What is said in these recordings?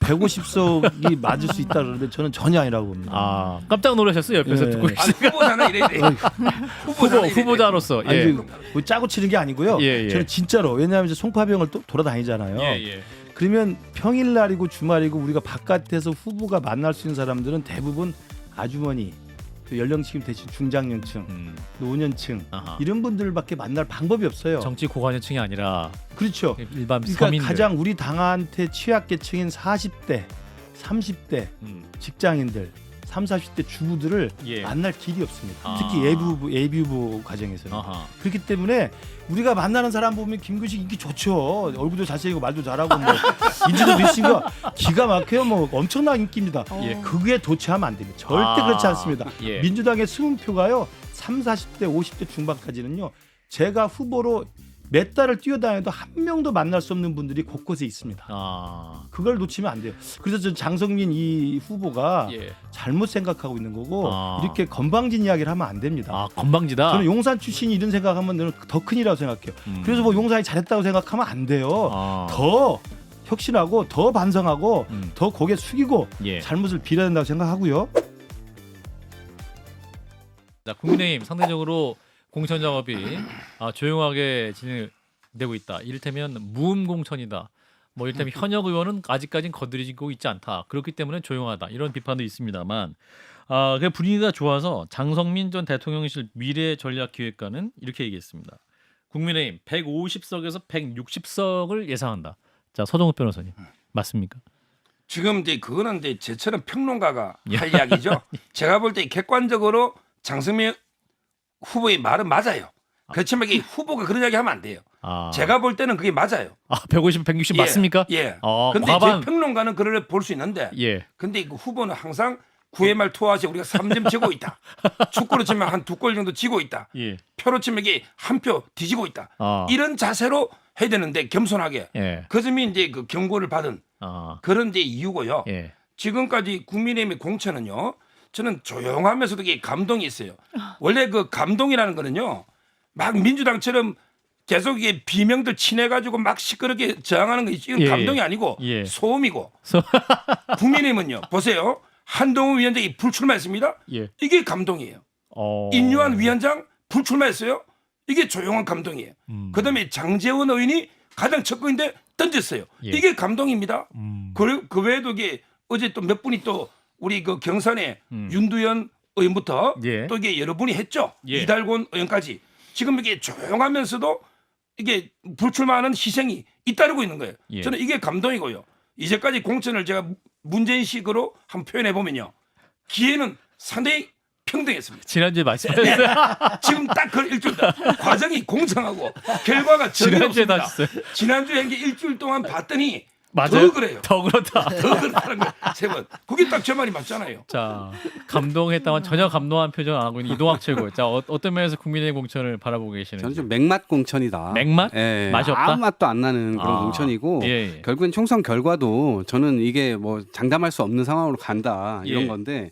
150석이 맞을 수 있다 그러는데 저는 전혀 아니라고 봅니다. 아 깜짝 놀라셨어요 옆에서 예. 듣고 아니, 후보자는 이래. 후보자로서 아니 예. 뭐 짜고 치는 게 아니고요. 예, 예. 저는 진짜로 왜냐하면 이제 송파병을 또 돌아다니잖아요. 예. 그러면 평일날이고 주말이고 우리가 바깥에서 후보가 만날 수 있는 사람들은 대부분 아주머니, 또 연령층 대신 중장년층, 노년층 아하. 이런 분들밖에 만날 방법이 없어요. 정치 고관여층이 아니라 그렇죠. 일반 그러니까 서민들. 가장 우리 당한테 취약계층인 40대, 30대 직장인들, 3, 40대 주부들을 예. 만날 길이 없습니다. 아. 특히 예비후보 과정에서는. 아하. 그렇기 때문에 우리가 만나는 사람 보면 김규식 인기 좋죠. 얼굴도 잘생기고 말도 잘하고 뭐 인지도 미신가 기가 막혀요. 뭐 엄청난 인기입니다. 예. 그게 도취하면 안 됩니다. 절대 그렇지 않습니다. 예. 민주당의 승표가요 3, 40대, 50대 중반까지는요. 제가 후보로 몇 달을 뛰어다녀도 한 명도 만날 수 없는 분들이 곳곳에 있습니다. 아. 그걸 놓치면 안 돼요. 그래서 저 장성민 이 후보가 예. 잘못 생각하고 있는 거고 아. 이렇게 건방진 이야기를 하면 안 됩니다. 아 건방지다. 저는 용산 출신이 이런 생각하면 저는 더 큰이라고 생각해요. 그래서 뭐 용산이 잘했다고 생각하면 안 돼요. 아. 더 혁신하고 더 반성하고 더 고개 숙이고 예. 잘못을 빌어야 된다고 생각하고요. 자, 국민의힘 상대적으로 공천 작업이 조용하게 진행되고 있다. 이를테면 무음 공천이다. 뭐 이를테면 현역 의원은 아직까지는 거들이고 있지 않다. 그렇기 때문에 조용하다. 이런 비판도 있습니다만 그 분위기가 좋아서 장성민 전 대통령실 미래전략기획관은 이렇게 얘기했습니다. 국민의힘 150석에서 160석을 예상한다. 자, 서정욱 변호사님 맞습니까? 지금 이제 그거는 이제 제처럼 평론가가 할 이야기죠. 제가 볼 때 객관적으로 장성민 후보의 말은 맞아요. 그렇지만 이게 후보가 그런 이야기 하면 안 돼요. 제가 볼 때는 그게 맞아요. 150, 160 맞습니까? 예. 아, 근데 과반. 제 평론가는 그걸 볼 수 있는데 예. 근데 그 후보는 항상 9회 말 투아시 우리가 3점 지고 있다. 축구로 치면 한 2골 정도 지고 있다. 예. 표로 치면 이게 한 표 뒤지고 있다. 이런 자세로 해야 되는데 겸손하게. 예. 그 점이 이제 그 경고를 받은 그런 이제 이유고요. 예. 지금까지 국민의힘의 공천은요. 저는 조용하면서도 이게 감동이 있어요. 원래 그 감동이라는 거는요. 막 민주당처럼 계속 이게 비명들 친해가지고 막 시끄럽게 저항하는 거 이건 예. 감동이 아니고 예. 소음이고. 국민의힘은요. 보세요. 한동훈 위원장이 불출마했습니다. 예. 이게 감동이에요. 인유한 위원장 불출마했어요. 이게 조용한 감동이에요. 그다음에 장제원 의원이 가장 첫번인데 던졌어요. 예. 이게 감동입니다. 그 외에도 이게 어제 또 몇 분이 또 우리 그 경산의 윤두현 의원부터 예. 또 이게 여러 분이 했죠. 예. 이달곤 의원까지 지금 이게 조용하면서도 이게 불출마하는 희생이 잇따르고 있는 거예요. 예. 저는 이게 감동이고요. 이제까지 공천을 제가 문재인식으로 한번 표현해 보면요. 기회는 상당히 평등했습니다. 지난주에 말씀하셨어요. 지금 딱 그 일주일 과정이 공정하고 결과가 전혀 지난주에 없습니다. 하셨어요. 지난주에 한게 일주일 동안 봤더니 맞아요? 더 그래요. 더 그렇다. 더 그렇다는 거예요. 세 번. 그게 딱 제 말이 맞잖아요. 자, 감동했다만 전혀 감동한 표정 안 하고 있는 이동학 최고. 자, 어떤 면에서 국민의힘 공천을 바라보고 계시는지. 저는 좀 맥맛 공천이다. 맥맛? 예, 맛이 없다? 아무 맛도 안 나는 그런 공천이고 예. 결국엔 총선 결과도 저는 이게 뭐 장담할 수 없는 상황으로 간다 이런 예. 건데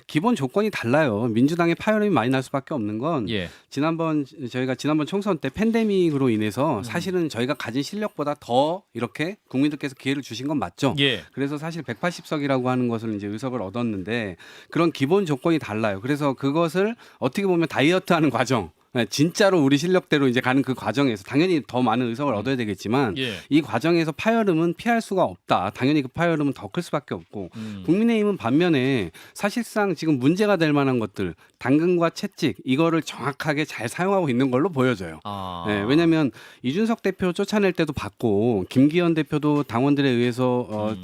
기본 조건이 달라요. 민주당의 파열음이 많이 날 수밖에 없는 건 예. 저희가 지난번 총선 때 팬데믹으로 인해서 사실은 저희가 가진 실력보다 더 이렇게 국민들께서 기회를 주신 건 맞죠. 예. 그래서 사실 180석이라고 하는 것을 이제 의석을 얻었는데 그런 기본 조건이 달라요. 그래서 그것을 어떻게 보면 다이어트하는 과정. 진짜로 우리 실력대로 이제 가는 그 과정에서 당연히 더 많은 의석을 얻어야 되겠지만 예. 이 과정에서 파열음은 피할 수가 없다. 당연히 그 파열음은 더 클 수밖에 없고 국민의힘은 반면에 사실상 지금 문제가 될 만한 것들 당근과 채찍 이거를 정확하게 잘 사용하고 있는 걸로 보여져요. 네, 왜냐하면 이준석 대표 쫓아낼 때도 봤고 김기현 대표도 당원들에 의해서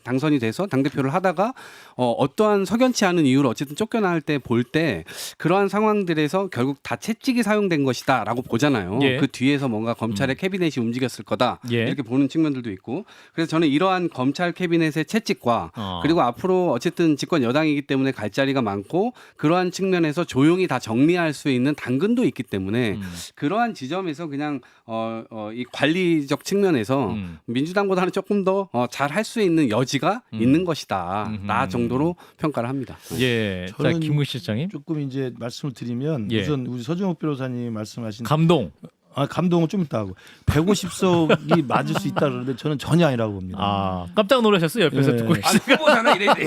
당선이 돼서 당대표를 하다가 어떠한 석연치 않은 이유로 어쨌든 쫓겨날 때 볼 때 그러한 상황들에서 결국 다 채찍이 사용된 것이다라고 보잖아요. 예. 그 뒤에서 뭔가 검찰의 캐비넷이 움직였을 거다 예. 이렇게 보는 측면들도 있고 그래서 저는 이러한 검찰 캐비넷의 채찍과 그리고 앞으로 어쨌든 집권 여당이기 때문에 갈 자리가 많고 그러한 측면에서 조용히 다 정리할 수 있는 당근도 있기 때문에 그러한 지점에서 그냥 이 관리적 측면에서 민주당보다는 조금 더 잘 할 수 있는 여지가 있는 것이다. 나 정도로 평가를 합니다. 예. 자, 저는 김구 실장님. 조금 이제 말씀을 드리면 예. 우선 우리 서정욱 변호사님 말씀하신 감동. 감동은 좀 있다 하고 150석이 맞을 수 있다 그러는데 저는 전혀 아니라고 봅니다. 아, 깜짝 놀라셨어요 옆에서 예. 듣고 아, 후보자는 이래야 돼.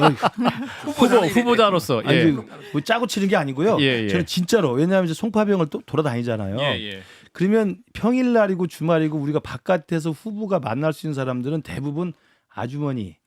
후보자로서 아니, 예. 뭐 짜고 치는 게 아니고요. 예, 예. 저는 진짜로 왜냐하면 이제 송파병을 또 돌아다니잖아요. 예. 그러면 평일날이고 주말이고 우리가 바깥에서 후보가 만날 수 있는 사람들은 대부분 아주머니,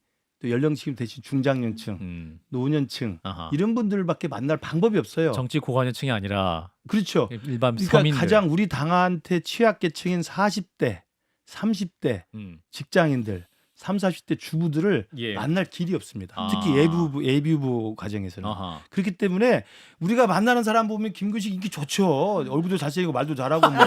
또 연령층이 대신 중장년층, 노년층 아하. 이런 분들밖에 만날 방법이 없어요. 정치 고관여층이 아니라 그렇죠. 일반 그러니까 서민들. 가장 우리 당한테 취약계층인 40대, 30대 직장인들, 30, 40대 주부들을 예. 만날 길이 없습니다. 아. 특히 예비후보 과정에서는. 아하. 그렇기 때문에 우리가 만나는 사람 보면 김근식 인기 좋죠. 얼굴도 잘생기고 말도 잘하고 뭐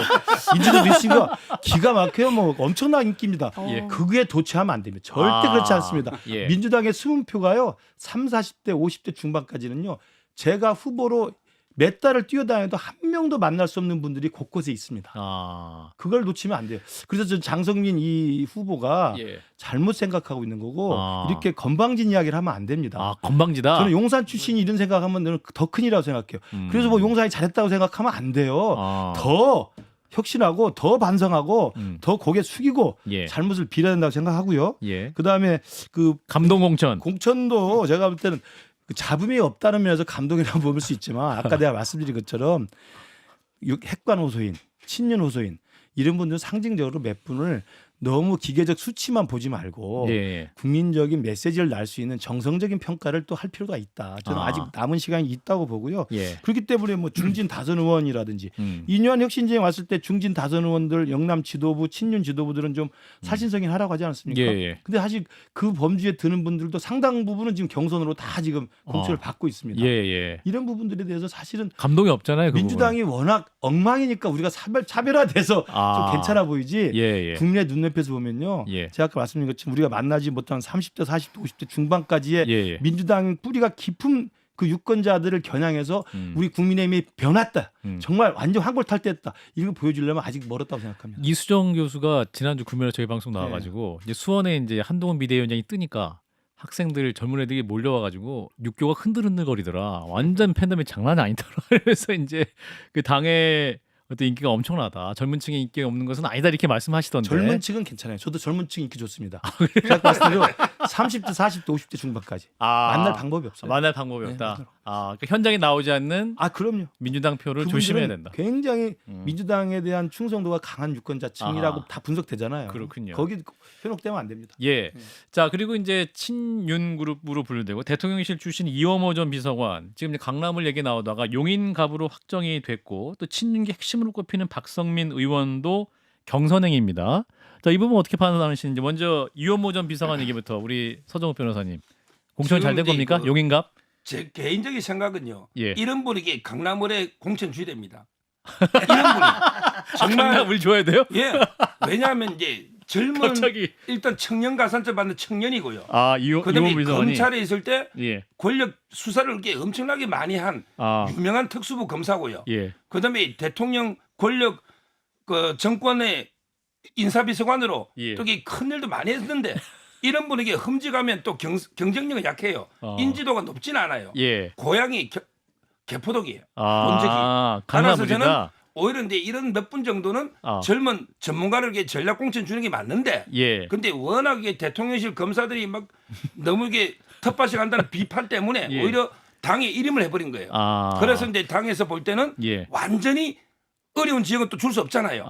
인지도 있으니까 기가 막혀요. 뭐 엄청난 인기입니다. 예. 그게 도취하면 안 됩니다. 절대 그렇지 않습니다. 예. 민주당의 수문표가요. 3, 40대, 50대 중반까지는요. 제가 후보로 몇 달을 뛰어다녀도 한 명도 만날 수 없는 분들이 곳곳에 있습니다. 아. 그걸 놓치면 안 돼요. 그래서 저 장성민 이 후보가 예. 잘못 생각하고 있는 거고 아. 이렇게 건방진 이야기를 하면 안 됩니다. 아, 건방지다. 저는 용산 출신이 이런 생각하면 저는 더 큰이라고 생각해요. 그래서 뭐 용산이 잘했다고 생각하면 안 돼요. 아. 더 혁신하고 더 반성하고 더 고개 숙이고 예. 잘못을 빌어야 된다고 생각하고요. 예. 그다음에 그 감동공천. 공천도 제가 볼 때는 그 잡음이 없다는 면에서 감동이라고 볼 수 있지만 아까 내가 말씀드린 것처럼 핵관 호소인, 친윤 호소인 이런 분들은 상징적으로 몇 분을 너무 기계적 수치만 보지 말고 예. 국민적인 메시지를 날 수 있는 정성적인 평가를 또 할 필요가 있다. 저는 아직 남은 시간이 있다고 보고요. 예. 그렇기 때문에 뭐 중진 다선 의원이라든지 이뇨한 혁신제에 왔을 때 중진 다선 의원들 영남 지도부 친윤 지도부들은 좀 사신성인 하라고 하지 않았습니까? 예. 근데 사실 그 범주에 드는 분들도 상당 부분은 지금 경선으로 다 지금 공천을 받고 있습니다. 예. 이런 부분들에 대해서 사실은 감동이 없잖아요. 그 민주당이 워낙 엉망이니까 우리가 차별화돼서 좀 괜찮아 보이지. 예. 국내 눈높이에서 보면요. 예. 제가 아까 말씀드린 것처럼 우리가 만나지 못한 30대, 40대, 50대 중반까지의 예. 민주당 뿌리가 깊은 그 유권자들을 겨냥해서 우리 국민의힘이 변했다. 정말 완전 환골탈태했다. 이런 거 보여주려면 아직 멀었다고 생각합니다. 이수정 교수가 지난주 금요일에 저희 방송 나와가지고 이제 수원에 이제 한동훈 비대위원장이 뜨니까 학생들 젊은 애들이 몰려와가지고 육교가 흔들흔들거리더라. 완전 팬덤이 장난이 아니더라. 그래서 이제 그 당의 어떤 인기가 엄청나다. 젊은 층의 인기가 없는 것은 아니다 이렇게 말씀하시던데. 젊은 층은 괜찮아요. 저도 젊은 층 인기 좋습니다. 제가 봤을 때도 30대, 40대, 50대 중반까지 만날 방법이 없어요. 만날 방법이 네, 없다. 맞아요. 그러니까 현장에 나오지 않는 그럼요. 민주당 표를 그분들은 조심해야 된다. 굉장히 민주당에 대한 충성도가 강한 유권자층이라고 다 분석되잖아요. 그렇군요. 거기 현혹되면 안 됩니다. 예. 자, 그리고 이제 친윤 그룹으로 분류되고 대통령실 출신 이원호 전 비서관 지금 이제 강남을 얘기 나오다가 용인갑으로 확정이 됐고 또 친윤계 핵심으로 꼽히는 박성민 의원도 경선행입니다. 자, 이 부분 어떻게 판단하시는지 먼저 이원호 전 비서관 얘기부터 우리 서정욱 변호사님. 공천 잘 된 지금 겁니까? 그- 용인갑? 제 개인적인 생각은요. 예. 이런 분에게 강남을에 공천 줘야 됩니다. 이런 분이 정말 강남을 줘야 돼요? 예. 왜냐하면 이제 젊은 갑자기. 일단 청년 가산점 받는 청년이고요. 이원 그다음에 비서관이 검찰에 있을 때 예. 권력 수사를 이렇게 엄청나게 많이 한 유명한 특수부 검사고요. 예. 그다음에 대통령 권력 그 정권의 인사비서관으로 예. 또 큰 일도 많이 했는데 이런 분에게 흠집하면 또 경쟁력은 약해요. 인지도가 높진 않아요. 예. 고향이 개포동이에요. 본적이. 강남 따라서 저는 분이다. 오히려 이제 이런 몇 분 정도는 아. 젊은 전문가를 이렇게 전략 공천 주는 게 맞는데 예. 근데 워낙에 대통령실 검사들이 막 너무 이게 텃밭이 간다는 비판 때문에 예. 오히려 당에 이름을 해버린 거예요. 그래서 이제 당에서 볼 때는 예. 완전히 어려운 지역은 또 줄 수 없잖아요.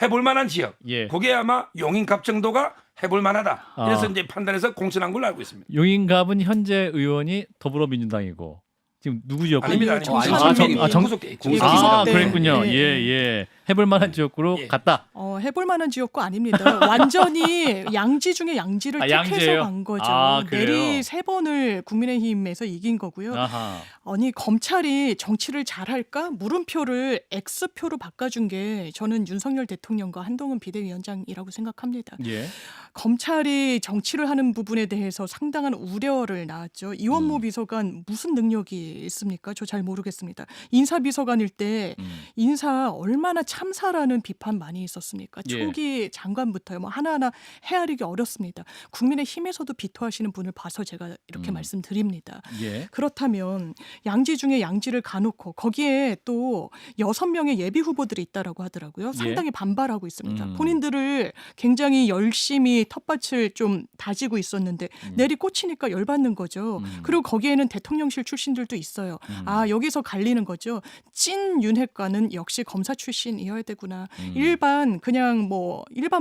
해볼 만한 지역. 예. 그게 아마 용인갑 정도가 해볼 만하다. 그래서 이제 판단해서 공천한 걸로 알고 있습니다. 용인갑은 현재 의원이 더불어민주당이고 지금 누구 지역구? 아닙니다. 구속돼 있죠. 네. 그랬군요. 네. 예. 해볼 만한 지역구로 예. 갔다. 해볼 만한 지역구 아닙니다. 완전히 양지 중에 양지를 택해서 양지예요? 간 거죠. 그래요? 내리 3번을 국민의힘에서 이긴 거고요. 아하. 아니 검찰이 정치를 잘할까? 물음표를 X표로 바꿔준 게 저는 윤석열 대통령과 한동훈 비대위원장이라고 생각합니다. 예. 검찰이 정치를 하는 부분에 대해서 상당한 우려를 낳았죠. 이원모 비서관 무슨 능력이 있습니까? 저 잘 모르겠습니다. 인사비서관일 때 인사 얼마나 참사라는 비판 많이 있었습니까? 예. 초기 장관부터요. 뭐 하나하나 헤아리기 어렵습니다. 국민의힘에서도 비토하시는 분을 봐서 제가 이렇게 말씀드립니다. 예. 그렇다면 양지 중에 양지를 가놓고 거기에 또 6명의 예비 후보들이 있다라고 하더라고요. 상당히 반발하고 있습니다. 본인들을 굉장히 열심히 텃밭을 좀 다지고 있었는데 내리 꽂히니까 열받는 거죠. 그리고 거기에는 대통령실 출신들도 있어요. 아, 여기서 갈리는 거죠. 찐 윤핵관은 역시 검사 출신이어야 되구나. 일반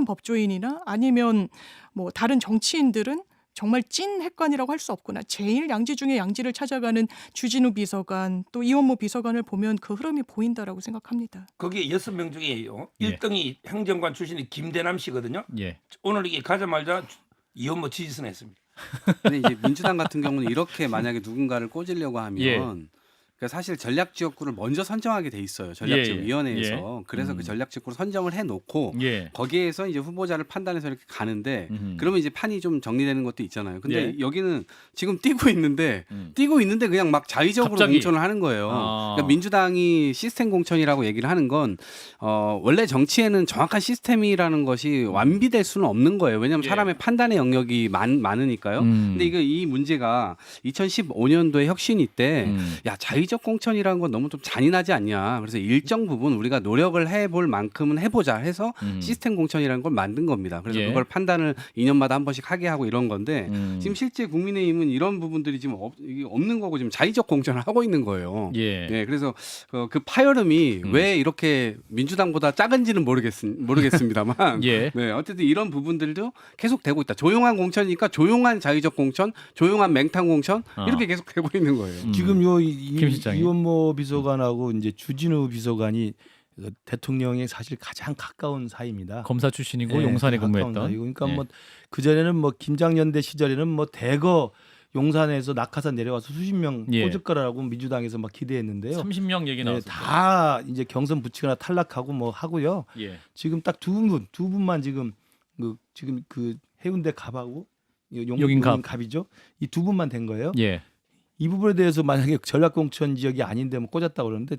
법조인이나 아니면 뭐 다른 정치인들은 정말 찐 핵관이라고 할 수 없구나. 제일 양지 중에 양지를 찾아가는 주진우 비서관 또 이원모 비서관을 보면 그 흐름이 보인다라고 생각합니다. 거기에 6명 중에요. 예. 1등이 행정관 출신이 김대남 씨거든요. 예. 오늘 이게 가자마자 이원모 지지선 했습니다. 근데 이제 민주당 같은 경우는 이렇게 만약에 누군가를 꽂으려고 하면 예. 그러니까 사실 전략지역구를 먼저 선정하게 돼 있어요. 전략지역위원회에서. 그래서 그 전략지역구를 선정을 해놓고 예. 거기에서 이제 후보자를 판단해서 이렇게 가는데 음흠. 그러면 이제 판이 좀 정리되는 것도 있잖아요. 근데 예. 여기는 지금 뛰고 있는데 그냥 막 자의적으로 갑자기. 공천을 하는 거예요. 아. 그러니까 민주당이 시스템 공천이라고 얘기를 하는 건 원래 정치에는 정확한 시스템이라는 것이 완비될 수는 없는 거예요. 왜냐하면 예. 사람의 판단의 영역이 많으니까요. 근데 이 문제가 2015년도에 혁신위 때 야, 자의적 공천이라는 건 너무 좀 잔인하지 않냐. 그래서 일정 부분 우리가 노력을 해볼 만큼은 해보자 해서 시스템 공천이라는 걸 만든 겁니다. 그래서 예. 그걸 판단을 2년마다 한 번씩 하게 하고 이런 건데 지금 실제 국민의힘은 이런 부분들이 지금 이게 없는 거고 지금 자의적 공천을 하고 있는 거예요. 예. 네, 그래서 그 파열음이 왜 이렇게 민주당보다 작은지는 모르겠습니다만 예. 네, 어쨌든 이런 부분들도 계속 되고 있다. 조용한 공천이니까 조용한 자의적 공천, 조용한 맹탕 공천 이렇게 계속 되고 있는 거예요. 지금 김 실장이. 이원모 비서관하고 이제 주진우 비서관이 대통령에 사실 가장 가까운 사이입니다. 검사 출신이고 네, 용산에 가까운 근무했던. 사이고. 그러니까 예. 뭐 그 전에는 뭐 김장연대 시절에는 뭐 대거 용산에서 낙하산 내려와서 수십 명 예. 꽂을 거라고 민주당에서 막 기대했는데요. 30명 얘기 네, 나왔어요. 다 이제 경선 붙이거나 탈락하고 뭐 하고요. 예. 지금 딱 두 분만 지금 그 해운대 갑하고 용인갑. 용인갑이죠. 이 두 분만 된 거예요. 예. 이 부분에 대해서 만약에 전략공천 지역이 아닌데 뭐 꽂았다고 그러는데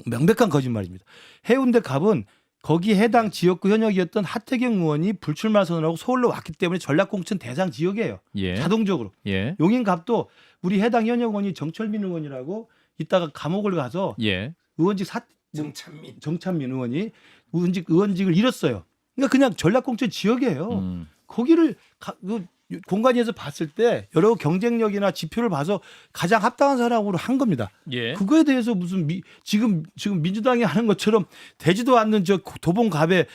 명백한 거짓말입니다. 해운대 갑은 거기 해당 지역구 현역이었던 하태경 의원이 불출마 선언하고 서울로 왔기 때문에 전략공천 대상 지역이에요. 예. 자동적으로. 예. 용인갑도 우리 해당 현역 의원이 정철민 의원이라고 이따가 감옥을 가서 예. 의원직 정찬민 의원이 의원직을 잃었어요. 그러니까 그냥 전략공천 지역이에요. 거기를 공간에서 봤을 때 여러 경쟁력이나 지표를 봐서 가장 합당한 사람으로 한 겁니다. 예. 그거에 대해서 무슨 지금 민주당이 하는 것처럼 되지도 않는 저 도봉갑에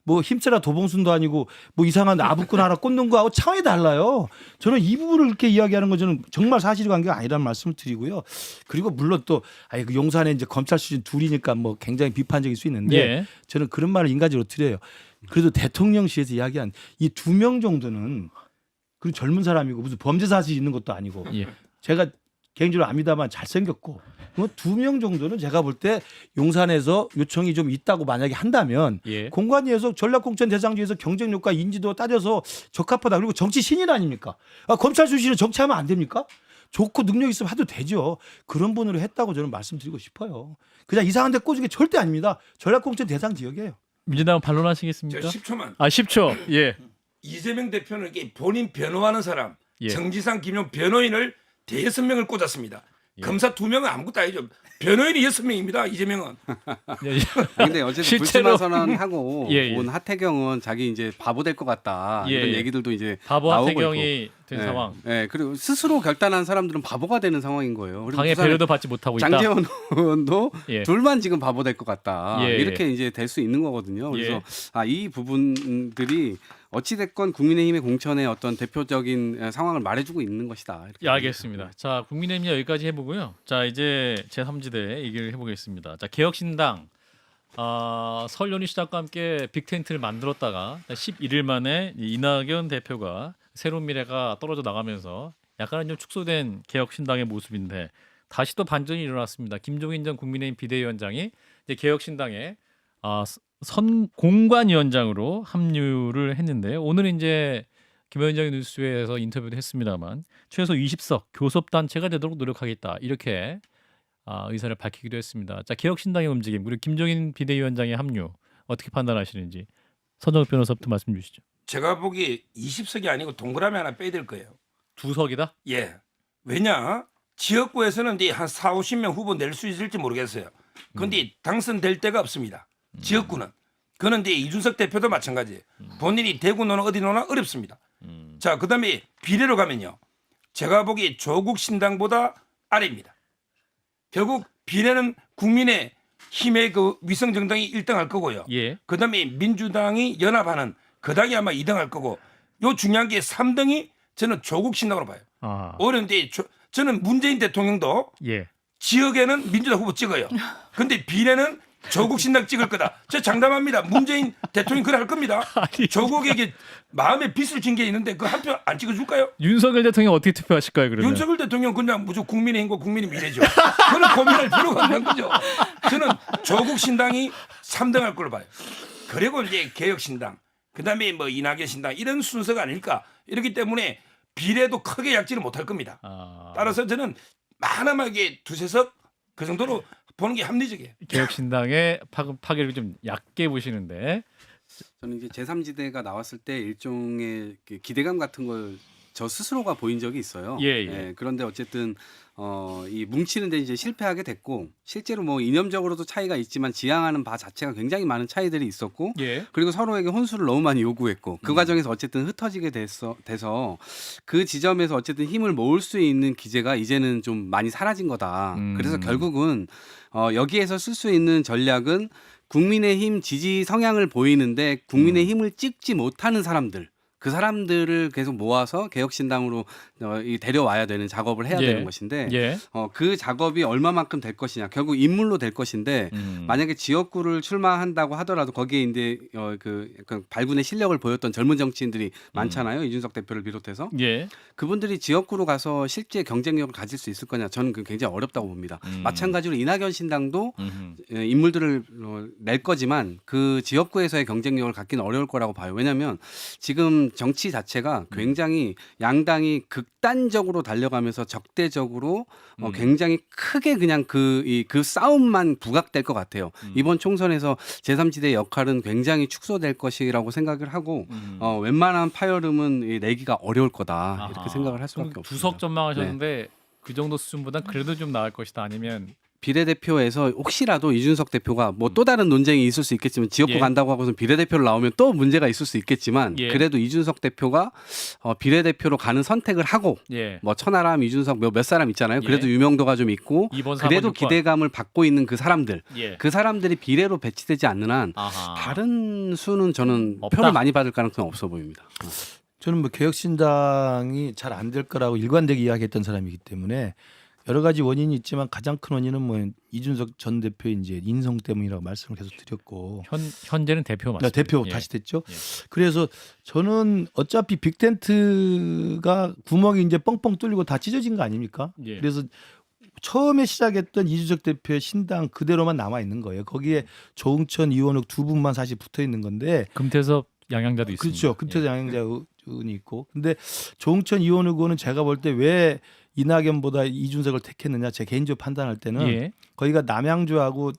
뭐 힘쓰라 도봉순도 아니고 뭐 이상한 아부꾼 하나 꽂는 거하고 차원이 달라요. 저는 이 부분을 그렇게 이야기하는 건 저는 정말 사실관계가 아니라는 말씀을 드리고요. 그리고 물론 또 그 용산에 이제 검찰 출신 둘이니까 뭐 굉장히 비판적일 수 있는데 예. 저는 그런 말을 인간적으로 드려요. 그래도 대통령실에서 이야기한 이 2명 정도는 그리고 젊은 사람이고 무슨 범죄 사실이 있는 것도 아니고 예. 제가 개인적으로 압니다만 잘생겼고 2명 정도는 제가 볼 때 용산에서 요청이 좀 있다고 만약에 한다면 예. 공관위에서 전략공천 대상지에서 경쟁력과 인지도 따져서 적합하다. 그리고 정치 신인 아닙니까? 검찰 출신은 정치하면 안 됩니까? 좋고 능력 있으면 해도 되죠. 그런 분으로 했다고 저는 말씀드리고 싶어요. 그냥 이상한 데 꽂은 게 절대 아닙니다. 전략공천 대상 지역이에요. 민주당 저 반론하시겠습니까? 10초만. 10초. 예. 이재명 대표는 이게 본인 변호하는 사람 예. 정지상 김용 변호인을 5명을 꽂았습니다. 예. 검사 2명은 아무것도 아니죠. 변호인이 6명입니다. 이재명은. 예. 근데 어쨌든 실제로- 불출마 선언하고 예, 예. 온 하태경은 자기 이제 바보 될 것 같다 예, 이런 예. 얘기들도 이제 바보 나오고 하태경이 있고. 된 예, 상황. 예, 그리고 스스로 결단한 사람들은 바보가 되는 상황인 거예요. 그리고 당의 부산에 배려도 받지 못하고 있다. 장제원 의원도 예. 둘만 지금 바보 될 것 같다. 예, 이렇게 이제 될 수 있는 거거든요. 그래서 예. 이 부분들이 어찌됐건 국민의힘의 공천의 어떤 대표적인 상황을 말해주고 있는 것이다. 이렇게 예, 알겠습니다. 자, 국민의힘 여기까지 해보고요. 자, 이제 제3지대 얘기를 해보겠습니다. 자, 개혁신당 설 연휴 시작과 함께 빅텐트를 만들었다가 11일 만에 이낙연 대표가 새로운 미래가 떨어져 나가면서 약간은 좀 축소된 개혁신당의 모습인데 다시 또 반전이 일어났습니다. 김종인 전 국민의힘 비대위원장이 이제 개혁신당에 공관위원장으로 합류를 했는데 오늘 이제 김현정의 뉴스에서 인터뷰도 했습니다만 최소 20석 교섭단체가 되도록 노력하겠다 이렇게 의사를 밝히기도 했습니다. 자, 개혁신당의 움직임 그리고 김종인 비대위원장의 합류 어떻게 판단하시는지 서정욱 변호사부터 말씀 주시죠. 제가 보기 20석이 아니고 동그라미 하나 빼야 될 거예요. 2석이다? 예. 왜냐? 지역구에서는 이제 한 4, 50명 후보 낼 수 있을지 모르겠어요. 그런데 당선될 데가 없습니다. 지역구는. 그는 이제 이준석 대표도 마찬가지예요. 본인이 대구 노나 어디 노나 어렵습니다. 자, 그다음에 비례로 가면요. 제가 보기 조국 신당보다 아래입니다. 결국 비례는 국민의 힘의 그 위성 정당이 1등할 거고요. 예. 그다음에 민주당이 연합하는 그 당이 아마 2등할 거고 요 중요한 게 3등이 저는 조국 신당으로 봐요. 아. 어려운데 저는 문재인 대통령도 예. 지역에는 민주당 후보 찍어요. 근데 비례는 조국 신당 찍을 거다. 저 장담합니다. 문재인 대통령 그래 할 겁니다. 아니, 조국에게 마음에 빚을 진 게 있는데 그 한 표 안 찍어줄까요? 윤석열 대통령 어떻게 투표하실까요, 그러면? 윤석열 대통령 그냥 무조건 국민의힘과 국민의 미래죠. 그는 고민할 필요가 없는 거죠. 저는 조국 신당이 3등 할 걸로 봐요. 그리고 이제 개혁신당, 그다음에 뭐 이낙연 신당 이런 순서가 아닐까. 이렇기 때문에 비례도 크게 약지를 못할 겁니다. 따라서 저는 많아하게 두세 석 그 정도로 보는 게 합리적이에요. 개혁신당의 파괴를 좀 얕게 보시는데 저는 이제 제3지대가 나왔을 때 일종의 기대감 같은 걸 저 스스로가 보인 적이 있어요. 예. 그런데 어쨌든 이 뭉치는데 이제 실패하게 됐고 실제로 뭐 이념적으로도 차이가 있지만 지향하는 바 자체가 굉장히 많은 차이들이 있었고 예. 그리고 서로에게 혼수를 너무 많이 요구했고 그 과정에서 어쨌든 흩어지게 돼서 그 지점에서 어쨌든 힘을 모을 수 있는 기제가 이제는 좀 많이 사라진 거다. 그래서 결국은 여기에서 쓸 수 있는 전략은 국민의힘 지지 성향을 보이는데 국민의힘을 찍지 못하는 사람들 그 사람들을 계속 모아서 개혁신당으로 데려와야 되는 작업을 해야 예. 되는 것인데 예. 그 작업이 얼마만큼 될 것이냐 결국 인물로 될 것인데 만약에 지역구를 출마한다고 하더라도 거기에 이제 그 약간 발군의 실력을 보였던 젊은 정치인들이 많잖아요. 이준석 대표를 비롯해서 예. 그분들이 지역구로 가서 실제 경쟁력을 가질 수 있을 거냐 저는 그 굉장히 어렵다고 봅니다. 마찬가지로 이낙연 신당도 인물들을 낼 거지만 그 지역구에서의 경쟁력을 갖기는 어려울 거라고 봐요. 왜냐하면 지금 정치 자체가 굉장히 양당이 극단적으로 달려가면서 적대적으로 굉장히 크게 그냥 그 싸움만 부각될 것 같아요. 이번 총선에서 제3지대의 역할은 굉장히 축소될 것이라고 생각을 하고 웬만한 파열음은 내기가 어려울 거다 이렇게 생각을 할 수밖에 없습니다. 두석 전망하셨는데 그 정도 수준보다 그래도 좀 나을 것이다 아니면 비례대표에서 혹시라도 이준석 대표가 뭐 또 다른 논쟁이 있을 수 있겠지만 지역구 예. 간다고 하고서 비례대표를 나오면 또 문제가 있을 수 있겠지만 예. 그래도 이준석 대표가 비례대표로 가는 선택을 하고 예. 뭐 천하람, 이준석 몇 사람 있잖아요. 그래도 예. 유명도가 좀 있고 2번, 4번, 그래도 6번. 기대감을 받고 있는 그 사람들 예. 그 사람들이 비례로 배치되지 않는 한 아하. 다른 수는 저는 없다. 표를 많이 받을 가능성은 없어 보입니다. 저는 뭐 개혁신당이 잘 안 될 거라고 일관되게 이야기했던 사람이기 때문에 여러 가지 원인이 있지만 가장 큰 원인은 뭐 이준석 전 대표의 이제 인성 때문이라고 말씀을 계속 드렸고 현재는 대표 맞습니다. 대표 예. 다시 됐죠. 예. 그래서 저는 어차피 빅텐트가 구멍이 이제 뻥뻥 뚫리고 다 찢어진 거 아닙니까? 예. 그래서 처음에 시작했던 이준석 대표의 신당 그대로만 남아 있는 거예요. 거기에 조응천, 이원욱 두 분만 사실 붙어 있는 건데 금태섭 양양자도 있습니다. 그렇죠. 금태섭 예. 양양자 의원이 있고. 근데 조응천, 이원욱 의원은 제가 볼 때 왜 이낙연보다 이준석을 택했느냐 제 개인적으로 판단할 때는 예. 거기가 남양주하고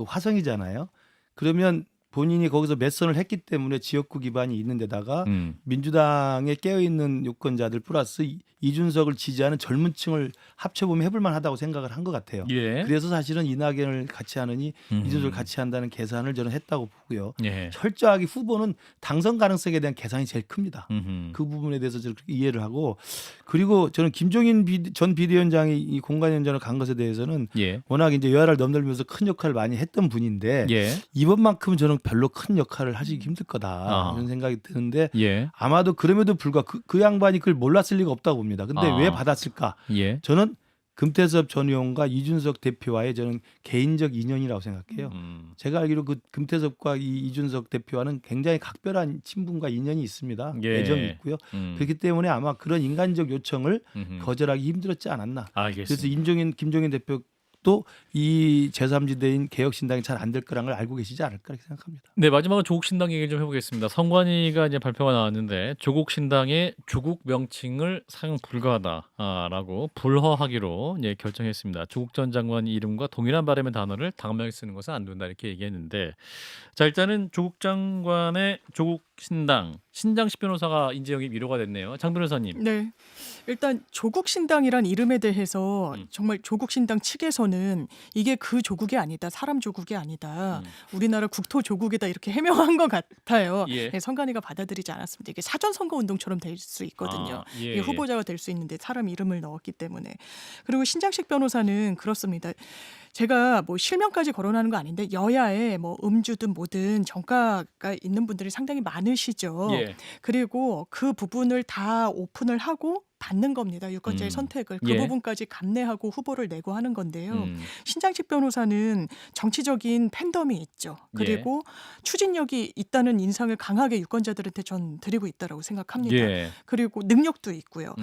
화성이잖아요. 그러면 본인이 거기서 몇 선을 했기 때문에 지역구 기반이 있는 데다가 민주당에 깨어있는 유권자들 플러스 이준석을 지지하는 젊은 층을 합쳐보면 해볼 만하다고 생각을 한 것 같아요. 예. 그래서 사실은 이낙연을 같이 하느니 이준석을 같이 한다는 계산을 저는 했다고 보고요. 예. 철저하게 후보는 당선 가능성에 대한 계산이 제일 큽니다. 음흠. 그 부분에 대해서 저는 그렇게 이해를 하고 그리고 저는 김종인 전 비대위원장이 이 공관위원장을 간 것에 대해서는 예. 워낙 이제 여야를 넘나들면서 큰 역할을 많이 했던 분인데 예. 이번만큼은 저는 별로 큰 역할을 하시기 힘들 거다 이런 생각이 드는데 예. 아마도 그럼에도 불구하고 그 양반이 그걸 몰랐을 리가 없다고 봅니다. 근데 왜 받았을까? 예. 저는 금태섭 전 의원과 이준석 대표와의 저는 개인적 인연이라고 생각해요. 제가 알기로 그 금태섭과 이준석 대표와는 굉장히 각별한 친분과 인연이 있습니다. 예. 애정이 있고요. 그렇기 때문에 아마 그런 인간적 요청을 음흠. 거절하기 힘들었지 않았나. 알겠습니다. 그래서 김종인 대표도 그것도 이 제3지대인 개혁신당이 잘 안 될 거라는 걸 알고 계시지 않을까 이렇게 생각합니다. 네, 마지막으로 조국 신당 얘기 좀 해보겠습니다. 선관위가 이제 발표가 나왔는데 조국 신당의 조국 명칭을 사용 불가하다라고 불허하기로 이제 결정했습니다. 조국 전 장관 이름과 동일한 발음의 단어를 당명에 쓰는 것은 안 된다 이렇게 얘기했는데, 자 일단은 조국 장관의 조국 신당 신장식 변호사가 인재 영입 1호가 됐네요. 장 변호사님. 네. 일단 조국 신당이란 이름에 대해서 정말 조국 신당 측에서는 이게 그 조국이 아니다. 사람 조국이 아니다. 우리나라 국토 조국이다 이렇게 해명한 것 같아요. 예. 네, 선관위가 받아들이지 않았습니다. 이게 사전 선거 운동처럼 될 수 있거든요. 예, 이게 예. 후보자가 될 수 있는데 사람 이름을 넣었기 때문에. 그리고 신장식 변호사는 그렇습니다. 제가 뭐 실명까지 거론하는 거 아닌데 여야에 뭐 음주든 뭐든 정가가 있는 분들이 상당히 많으시죠. 예. 그리고 그 부분을 다 오픈을 하고 받는 겁니다. 유권자의 선택을. 그 예. 부분까지 감내하고 후보를 내고 하는 건데요. 음. 신장식 변호사는 정치적인 팬덤이 있죠. 그리고 추진력이 있다는 인상을 강하게 유권자들한테 전 드리고 있다고 생각합니다. 예. 그리고 능력도 있고요.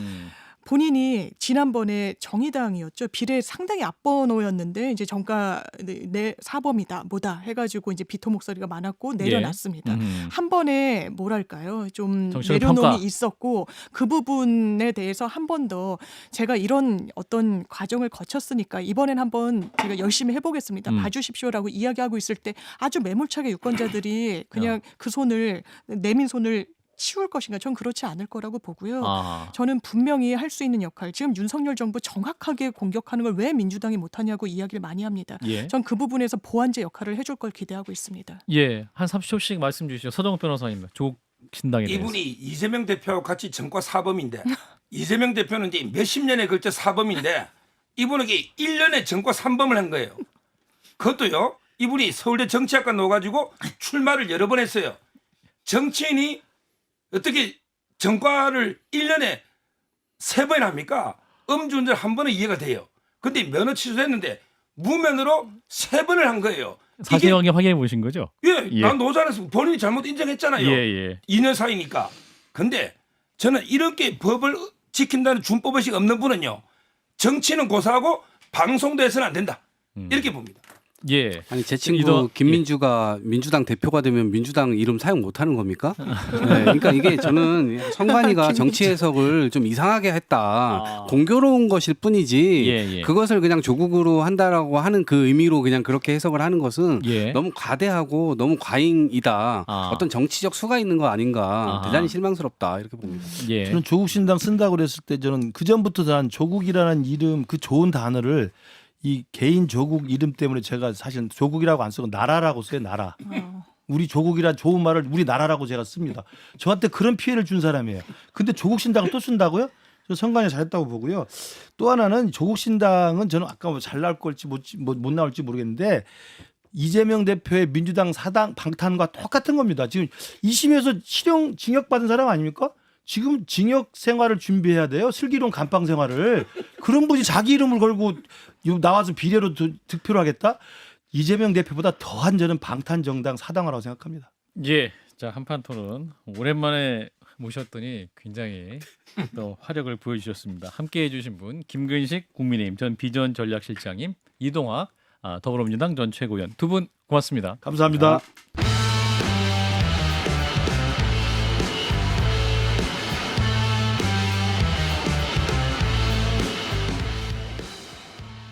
본인이 지난번에 정의당이었죠. 비례 상당히 앞번호였는데 이제 정가 내 사범이다 뭐다 해가지고 이제 비토 목소리가 많았고 내려놨습니다. 한 번에 뭐랄까요 좀 정치적 내려놓음이 평가. 있었고 그 부분에 대해서 한 번 더 제가 이런 어떤 과정을 거쳤으니까 이번엔 한번 제가 열심히 해보겠습니다. 봐주십시오라고 이야기하고 있을 때 아주 매몰차게 유권자들이 그냥 그 손을 내민 손을 치울 것인가? 전 그렇지 않을 거라고 보고요. 아. 저는 분명히 할 수 있는 역할. 지금 윤석열 정부 정확하게 공격하는 걸 왜 민주당이 못하냐고 이야기를 많이 합니다. 예. 전 그 부분에서 보완제 역할을 해줄 걸 기대하고 있습니다. 예. 한 30초씩 말씀 주시죠. 서정욱 변호사님. 조국 신당에 대해서. 이분이 이재명 대표하고 같이 정과 사범인데 이재명 대표는 이제 몇십 년에 걸쳐 사범인데 이분은 1년에 정과 3범을 한 거예요. 그것도요. 이분이 서울대 정치학과 넣어가지고 출마를 여러 번 했어요. 정치인이 어떻게 전과를 1년에 3번 합니까? 음주운전 한 번은 이해가 돼요. 근데 면허 취소했는데 무면허로 3번을 한 거예요. 사실관계 확인해 보신 거죠? 예, 예. 난 노자라서 본인이 잘못 인정했잖아요. 예. 2년 사이니까. 근데 저는 이렇게 법을 지킨다는 준법의식 없는 분은요. 정치는 고사하고 방송도 해서는 안 된다. 이렇게 봅니다. 예. 아니 제 친구 이도- 김민주가 민주당 대표가 되면 민주당 이름 사용 못하는 겁니까? 네, 그러니까 이게 저는 선관위가 정치 해석을 좀 이상하게 했다. 아. 공교로운 것일 뿐이지 예. 그것을 그냥 조국으로 한다라고 하는 그 의미로 그냥 그렇게 해석을 하는 것은 예. 너무 과대하고 너무 과잉이다. 아. 어떤 정치적 수가 있는 거 아닌가. 아하. 대단히 실망스럽다 이렇게 봅니다. 예. 저는 조국 신당 쓴다고 그랬을 때 저는 그 전부터 난 조국이라는 이름 그 좋은 단어를 이 개인 조국 이름 때문에 제가 사실 조국이라고 안 쓰고 나라라고 써요. 나라. 우리 조국이란 좋은 말을 우리 나라라고 제가 씁니다. 저한테 그런 피해를 준 사람이에요. 근데 조국 신당을 또 쓴다고요? 저 선관위 잘했다고 보고요. 또 하나는 조국 신당은 저는 아까 뭐 잘 나올 걸지 못 나올지 모르겠는데 이재명 대표의 민주당 사당 방탄과 똑같은 겁니다. 지금 2심에서 실형 징역 받은 사람 아닙니까? 지금 징역 생활을 준비해야 돼요. 슬기로운 감방 생활을. 그런 분이 자기 이름을 걸고 나와서 비례로 득표를 하겠다? 이재명 대표보다 더한 저는 방탄 정당 사당화라고 생각합니다. 예. 자, 한판 토론 오랜만에 모셨더니 굉장히 또 화력을 보여주셨습니다. 함께해 주신 분 김근식 국민의힘 전 비전 전략실장님, 이동학 더불어민주당 전 최고위원 두 분 고맙습니다. 감사합니다.